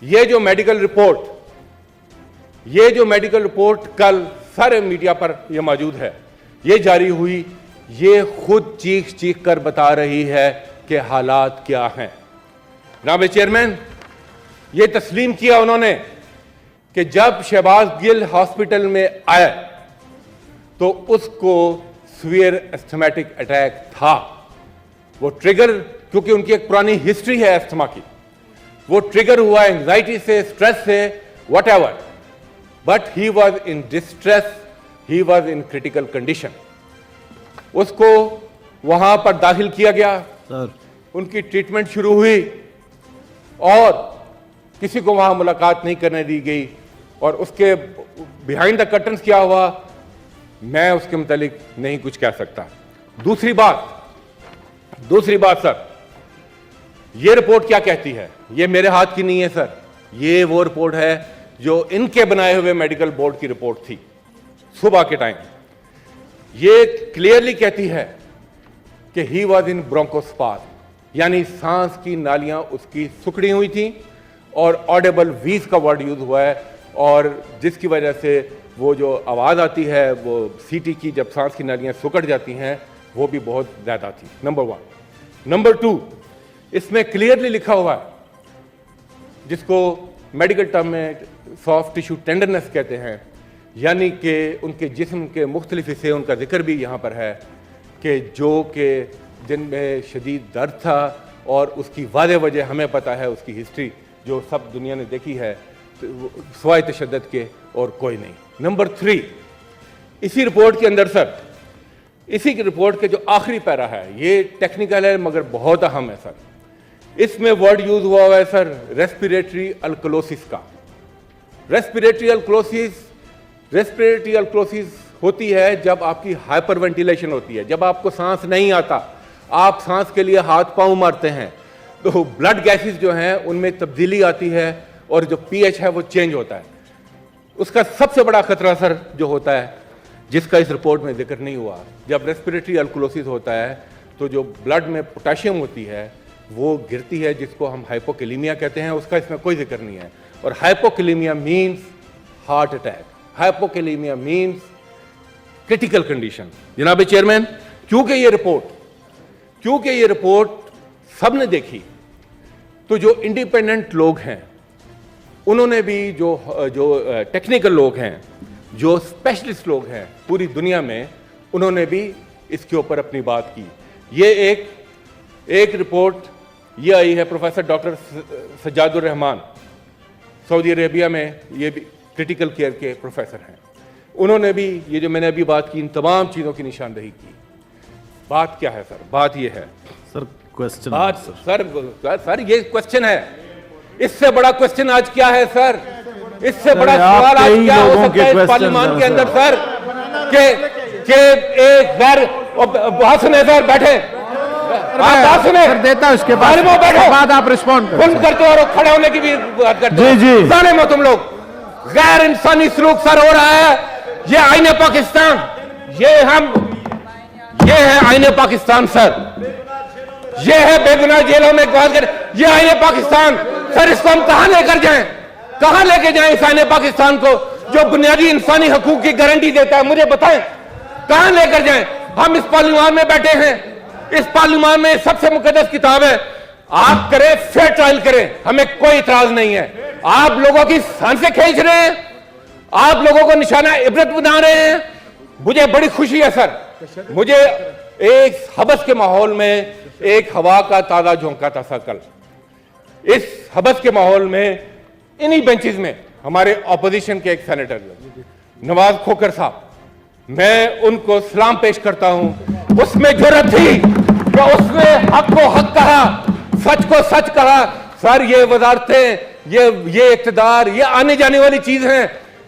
یہ جو medical report کل سارے میڈیا پر یہ موجود ہے، یہ جاری ہوئی، یہ خود چیخ کر بتا رہی ہے کہ حالات کیا ہیں۔ جناب چیئرمین، یہ تسلیم کیا انہوں نے کہ جب شہباز گل ہاسپٹل میں آیا تو اس کو سویئر ایسٹھمیٹک اٹیک تھا۔ وہ ٹریگر، کیونکہ ان کی ایک پرانی ہسٹری ہے ایسٹھما کی، وہ ٹریگر ہوا اینگزائٹی سے، سٹریس سے، whatever, but he was in distress, he was in critical condition. اس کو وہاں پر داخل کیا گیا، ان کی ٹریٹمنٹ شروع ہوئی اور کسی کو وہاں ملاقات نہیں کرنے دی گئی، اور اس کے بیہائنڈ دا کرٹنز کیا ہوا میں اس کے متعلق نہیں کچھ کہہ سکتا۔ دوسری بات سر، یہ رپورٹ کیا کہتی ہے؟ یہ میرے ہاتھ کی نہیں ہے سر، یہ وہ رپورٹ ہے جو ان کے بنائے ہوئے میڈیکل بورڈ کی رپورٹ تھی صبح کے ٹائم۔ یہ کلیئرلی کہتی ہے کہ ہی واز ان برونکوسپاز، یعنی سانس کی نالیاں اس کی سکڑی ہوئی تھیں اور آڈیبل ویز کا ورڈ یوز ہوا ہے، اور جس کی وجہ سے وہ جو آواز آتی ہے وہ سی ٹی کی، جب سانس کی نالیاں سکڑ جاتی ہیں، وہ بھی بہت زیادہ تھی، نمبر 1۔ نمبر 2، اس میں کلیئرلی لکھا ہوا ہے، جس کو میڈیکل ٹرم میں سافٹ ٹیشو ٹینڈرنس کہتے ہیں، یعنی کہ ان کے جسم کے مختلف حصے، ان کا ذکر بھی یہاں پر ہے کہ جو کہ جن میں شدید درد تھا، اور اس کی واضح وجہ ہمیں پتہ ہے، اس کی ہسٹری جو سب دنیا نے دیکھی ہے، سوائے تشدد کے اور کوئی نہیں۔ نمبر 3، اسی رپورٹ کے اندر سر، اسی کی رپورٹ کے جو آخری پیرا ہے، یہ ٹیکنیکل ہے مگر بہت اہم ہے سر، اس میں ورڈ یوز ہوا ہے سر ریسپیریٹری الکلوسس کا۔ ریسپیریٹری الکلوسس ہوتی ہے جب آپ کی ہائپر وینٹیلیشن ہوتی ہے، جب آپ کو سانس نہیں آتا، آپ سانس کے لیے ہاتھ پاؤں مارتے ہیں، تو بلڈ گیسز جو ہیں ان میں تبدیلی آتی ہے اور جو پی ایچ ہے وہ چینج ہوتا ہے۔ اس کا سب سے بڑا خطرہ سر جو ہوتا ہے، جس کا اس رپورٹ میں ذکر نہیں ہوا، جب ریسپیریٹری الکلوسس ہوتا ہے تو جو بلڈ میں پوٹاشیم ہوتی ہے وہ گرتی ہے، جس کو ہم ہائپوکیلیمیا کہتے ہیں، اس کا اس میں کوئی ذکر نہیں ہے، اور hypokalemia means heart attack, hypokalemia means critical condition. جناب چیئرمین، کیونکہ یہ رپورٹ سب نے دیکھی، تو جو انڈیپینڈنٹ لوگ ہیں انہوں نے بھی، جو ٹیکنیکل لوگ ہیں، جو اسپیشلسٹ لوگ ہیں پوری دنیا میں، انہوں نے بھی اس کے اوپر اپنی بات کی۔ یہ ایک رپورٹ یہ آئی ہے، پروفیسر ڈاکٹر سجاد الرحمان، سعودی عربیہ میں یہ بھی کریٹیکل کیئر کے پروفیسر ہیں، انہوں نے بھی یہ جو میں نے ابھی بات کی، ان تمام چیزوں کی نشاندہی کی۔ بات کیا ہے سر؟ بات یہ ہے سر، کوسچن سر یہ کوسچن ہے، اس سے بڑا کوسچن آج کیا ہے سر؟ اس سے بڑا سوال آج کیا ہو سکتا ہے اس پارلیمان کے اندر سر، کہ ایک غیر بات سنیں سر، بیٹھے آپ بات سنیں دیتا اس کے بعد آپ رسپونڈ بند کرتے ہو اور کھڑے ہونے کی بھی بات کرتے ہو، ظالم ہو تم لوگ۔ غیر انسانی سلوک سر ہو رہا ہے، یہ آئین پاکستان، یہ ہے آئین پاکستان سر، یہ ہے بے گناہ جیلوں میں بات کر، یہ آئین پاکستان سر، اس کو ہم کہاں لے کر جائیں؟ کہاں لے کے جائیں اس آئین پاکستان کو جو بنیادی انسانی حقوق کی گارنٹی دیتا ہے؟ مجھے بتائیں کہاں لے کر جائیں؟ ہم اس پارلیمان میں بیٹھے ہیں، اس پارلیمان میں سب سے مقدس کتاب ہے، آپ کریں، فیئر ٹرائل کریں، ہمیں کوئی اعتراض نہیں ہے۔ آپ لوگوں کی سانسیں کھینچ رہے ہیں، آپ لوگوں کو نشانہ عبرت بنا رہے ہیں، مجھے بڑی خوشی ہے سر۔ مجھے ایک حبس کے ماحول میں ایک ہوا کا تازہ جھونکا تھا سر کل، اس حبس کے ماحول میں انہی بینچز میں ہمارے اپوزیشن کے ایک سینیٹر نواز کھوکھر صاحب، میں ان کو سلام پیش کرتا ہوں، اس میں جرأت تھی کہ اس نے حق کو حق کہا، سچ کو سچ کہا۔ سر یہ وزارتیں، یہ اقتدار، یہ آنے جانے والی چیز ہیں،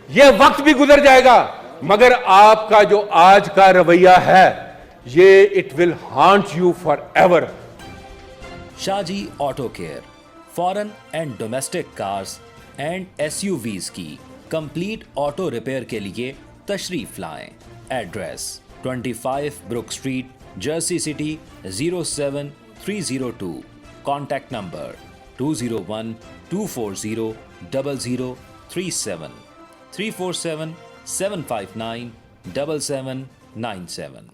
یہ وقت بھی گزر جائے گا، مگر آپ کا جو آج کا رویہ ہے یہ it will haunt you forever. Shah ji auto care, foreign and domestic cars and SUVs کی کمپلیٹ آٹو ریپیئر کے لیے تشریف لائیں۔ Address 25 Brook Street, Jersey City 07302۔ Contact number 201-240-0037 347-759-7797